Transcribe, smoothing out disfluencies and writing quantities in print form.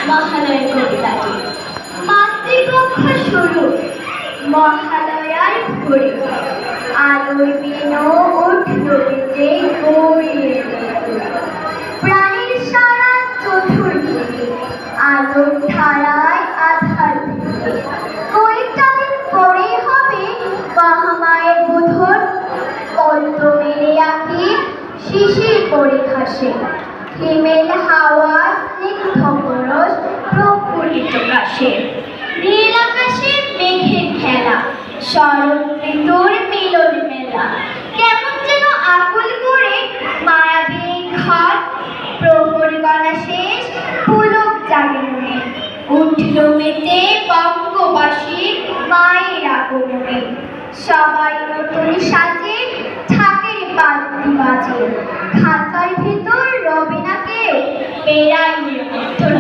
মহালয়ের কবিতাটি। মাতৃপক্ষ শুরু মহালয়ার ভোরে, আলোর বেনো উঠল বেজে গড়িয়ে প্রাণের সারা চতুর্দিকে, আলোর ধারায় আধার থেকে কয়েকটা দিন পরেই হবে মহামায়ের বোধন। পদ্ম মেরে আঁকি শিশির পরে ঘাসে, হিমেল হাওয়া স্নিগ্ধ পরশ প্রফুল্লিত কাশে, নীল আকাশে মেঘের খেলা, শরৎ ঋতুর মিলন মেলা। কেমন যেন আকুল করে মায়াবী ঘাট, প্রহর গণা শেষ পুলক জাগে মনে, উঠল মেতে বঙ্গবাসী মায়ের আগমনে। সবাই নতুন সাজে, ঢাকের বাদ্যি বাজে, খাঁচার ভেতর রবে না কেউ, বেড়াই নিরন্তর।